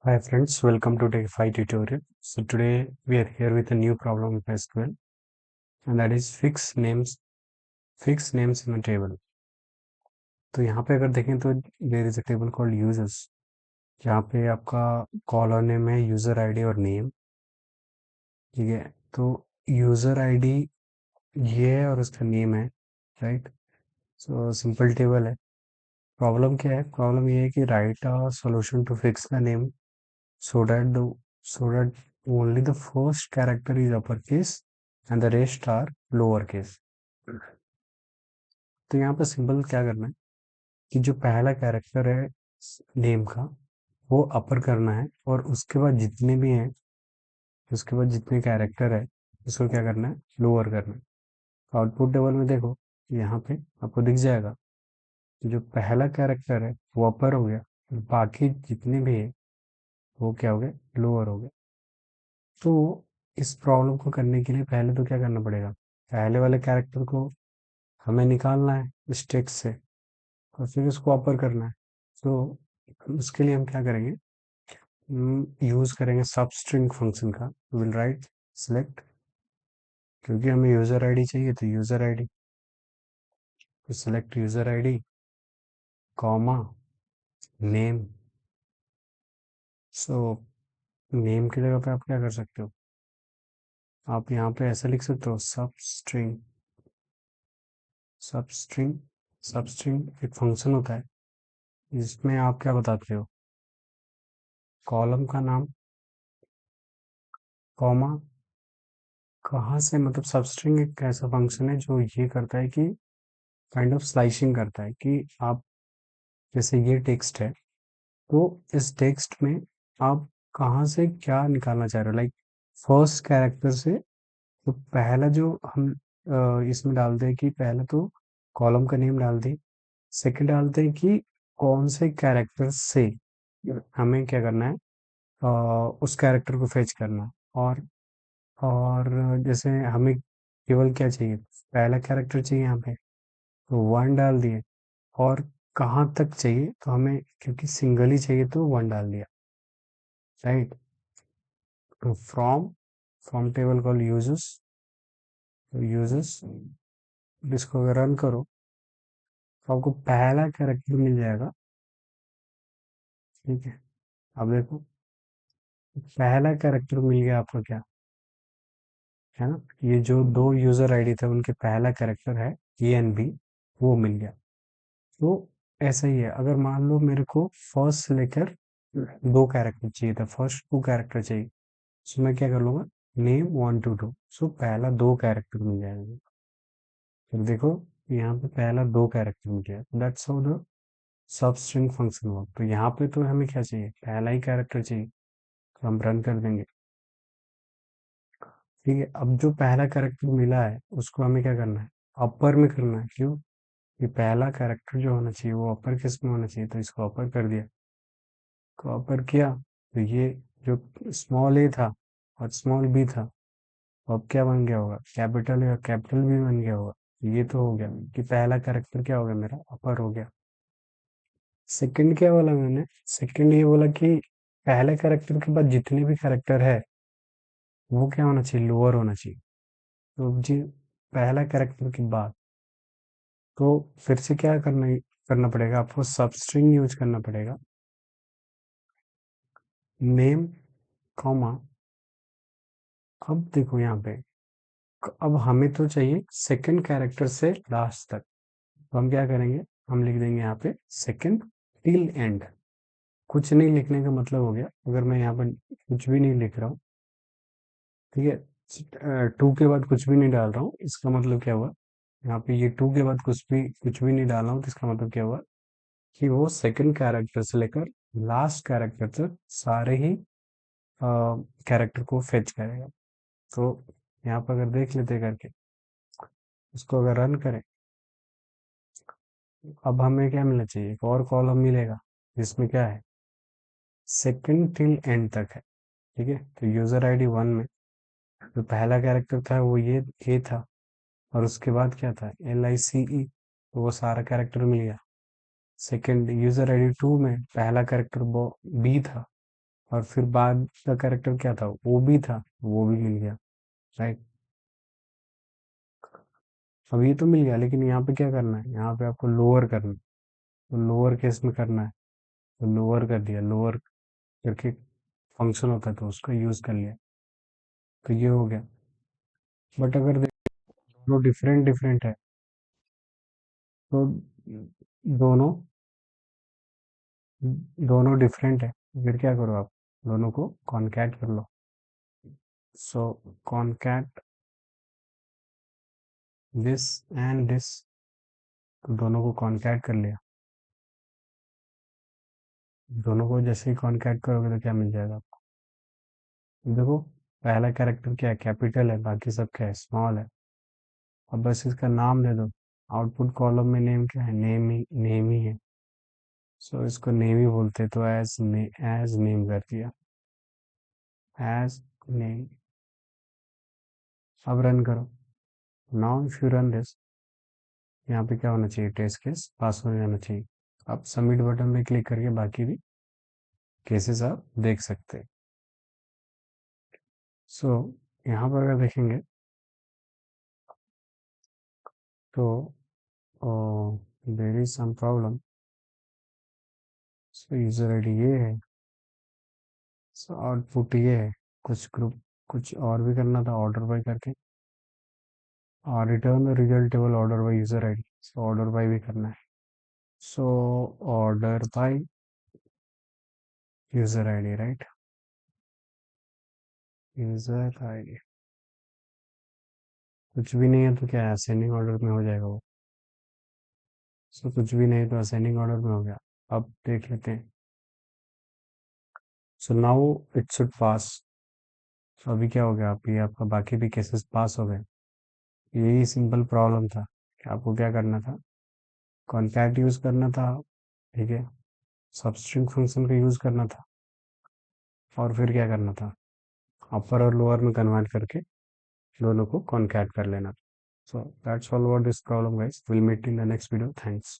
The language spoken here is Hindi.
Hi friends, welcome to Techify tutorial. So today we are here with a new problem of SQL, and that is fix names in a table. तो यहाँ पे अगर देखें तो there is a table called users, जहाँ पे आपका कॉलर नेम है यूजर आईडी और नेम। ठीक है, तो यूजर आईडी ये है और उसका नेम है, राइट। सो सिंपल टेबल है। प्रॉब्लम क्या है? प्रॉब्लम ये है कि right a solution to fix the name so that the so that only the first character is uppercase and the rest are lowercase। तो यहाँ पे सिंपल क्या करना है कि जो पहला कैरेक्टर है नेम का वो अपर करना है, और उसके बाद जितने कैरेक्टर है उसको क्या करना है, लोअर करना है। आउटपुट टेबल में देखो, यहाँ पे आपको दिख जाएगा जो पहला कैरेक्टर है वो अपर हो गया, बाकी जितने भी है वो क्या हो गए, लोअर हो गए। तो इस प्रॉब्लम को करने के लिए पहले तो क्या करना पड़ेगा, पहले वाले कैरेक्टर को हमें निकालना है स्टेक से और फिर उसको अपर करना है। तो उसके लिए हम क्या करेंगे, यूज करेंगे सबस्ट्रिंग फंक्शन का। विल राइट सिलेक्ट, क्योंकि हमें यूजर आईडी चाहिए तो यूजर आईडी, तो select user ID comma name. So name की जगह पे आप क्या कर सकते हो, आप यहाँ पे ऐसा लिख सकते हो सबस्ट्रिंग सबस्ट्रिंग एक फंक्शन होता है जिसमें आप क्या बताते हो, कॉलम का नाम कॉमा कहाँ से, मतलब सबस्ट्रिंग एक ऐसा फंक्शन है जो ये करता है कि काइंड ऑफ स्लाइसिंग करता है कि आप, जैसे ये टेक्स्ट है तो इस टेक्स्ट में आप कहाँ से क्या निकालना चाह रहे हो, लाइक फर्स्ट कैरेक्टर से। तो पहला जो हम इसमें डालते हैं कि पहले तो कॉलम का नेम डाल दें, सेकंड डालते हैं कि कौन से कैरेक्टर से हमें क्या करना है, उस कैरेक्टर को फेच करना है। और जैसे हमें केवल क्या चाहिए, पहला कैरेक्टर चाहिए यहाँ पे, तो वन डाल दिए। और कहाँ तक चाहिए, तो हमें क्योंकि सिंगल ही चाहिए तो वन डाल दिया, राइट। तो फ्रॉम टेबल कॉल यूजर्स इसको अगर रन करो तो आपको पहला कैरेक्टर मिल जाएगा। ठीक है, अब देखो पहला कैरेक्टर मिल गया आपको, क्या है ना, ये जो दो यूजर आईडी थे उनके पहला कैरेक्टर है ए एंड बी, वो मिल गया। तो ऐसा ही है, अगर मान लो मेरे को फर्स्ट से लेकर दो कैरेक्टर चाहिए था, फर्स्ट टू कैरेक्टर चाहिए, सो मैं क्या कर लूंगा, नेम वन टू टू, सो पहला दो कैरेक्टर मिल जाएगा। फिर देखो यहाँ पे पहला दो कैरेक्टर मिल गया, that's how the sub string function work. तो यहाँ पे तो हमें क्या चाहिए, पहला ही कैरेक्टर चाहिए, तो हम रन कर देंगे। ठीक है, अब जो पहला कैरेक्टर मिला है उसको हमें क्या करना है, अपर में करना है। क्यों? ये पहला कैरेक्टर जो होना चाहिए वो अपर केस में होना चाहिए, तो इसको अपर कर दिया। को अपर किया तो ये जो स्मॉल ए था और स्मॉल बी था, अब क्या बन गया होगा, कैपिटल या कैपिटल बी बन गया होगा। ये तो हो गया कि पहला कैरेक्टर क्या हो गया, मेरा अपर हो गया। सेकंड क्या बोला मैंने, सेकंड ये बोला कि पहले कैरेक्टर के बाद जितने भी कैरेक्टर है वो क्या होना चाहिए, लोअर होना चाहिए। तो जी पहला कैरेक्टर के बाद, तो फिर से क्या करना पड़ेगा आपको, सबस्ट्रिंग यूज करना पड़ेगा, नेम कॉमा। अब देखो यहाँ पे, अब हमें तो चाहिए सेकंड कैरेक्टर से लास्ट तक, तो हम क्या करेंगे, हम लिख देंगे यहाँ पे सेकंड टिल एंड। कुछ नहीं लिखने का मतलब हो गया, अगर मैं यहाँ पर कुछ भी नहीं लिख रहा हूँ, ठीक है, टू के बाद कुछ भी नहीं डाल रहा हूँ, इसका मतलब क्या हुआ, यहाँ पे ये टू के बाद कुछ भी नहीं डाल रहा हूँ, तो इसका मतलब क्या हुआ कि वो सेकंड कैरेक्टर से लेकर लास्ट कैरेक्टर तक सारे ही कैरेक्टर को फेच करेगा। तो यहाँ पर अगर देख लेते करके, इसको अगर रन करें, अब हमें क्या मिलना चाहिए, एक और कॉलम मिलेगा जिसमें क्या है, सेकंड टिल एंड तक है। ठीक है, तो यूजर आईडी वन में जो पहला कैरेक्टर था वो ये ए था, और उसके बाद क्या था, LICE, तो वो सारा कैरेक्टर मिल गया। सेकंड यूजर आईडी टू में पहला कैरेक्टर बी था, और फिर बाद का कैरेक्टर क्या था, वो भी था, वो भी मिल गया, राइट। अब ये तो मिल गया, लेकिन यहाँ पे क्या करना है, यहाँ पे आपको लोअर करना है। तो लोअर केस में करना है, तो लोअर कर दिया, लोअर करके फंक्शन होता है तो उसका यूज कर लिया, तो ये हो गया। बट अगर दोनों डिफरेंट डिफरेंट है, तो दोनों दोनों डिफरेंट है, फिर क्या करो आप, दोनों को कॉनकैट कर लो। सो कॉनकैट दिस एंड दिस, तो दोनों को कॉनकैट कर लिया। दोनों को जैसे ही कॉनकैट करोगे तो क्या मिल जाएगा आपको, देखो पहला कैरेक्टर क्या है, कैपिटल है, बाकी सब क्या है, स्मॉल है। अब बस इसका नाम दे दो, आउटपुट कॉलम में नेम क्या है, नेम ही है। सो इसको नेम ही बोलते, तो एज नेम कर दिया, एज नेम। अब रन करो। Now if you run this, यहाँ पे क्या होना चाहिए, टेस्ट केस पास हो जाना चाहिए। आप सबमिट बटन पे क्लिक करके बाकी भी केसेस आप देख सकते हैं। सो यहाँ पर अगर देखेंगे तो there is some problem. So user ID ये है, सो आउटपुट ये है, कुछ ग्रुप कुछ और भी करना था, ऑर्डर बाय करके, और return result table order by user ID, so order by भी करना है। So order by user ID, right, user ID. कुछ भी नहीं है तो क्या है, असेंडिंग ऑर्डर में हो जाएगा वो। सो कुछ भी नहीं तो असेंडिंग ऑर्डर में हो गया। अब देख लेते हैं। So now it should pass. तो अभी क्या हो गया, आप ये आपका बाकी भी केसेस पास हो गए। यही सिंपल प्रॉब्लम था कि आपको क्या करना था, कॉन्कैट यूज करना था, ठीक है, सबस्ट्रिंग फंक्शन का यूज करना था, और फिर क्या करना था, अपर और लोअर में कन्वर्ट करके दोनों को कॉन्कैट कर लेना था। So that's all about this problem guys, will meet in the next video, thanks.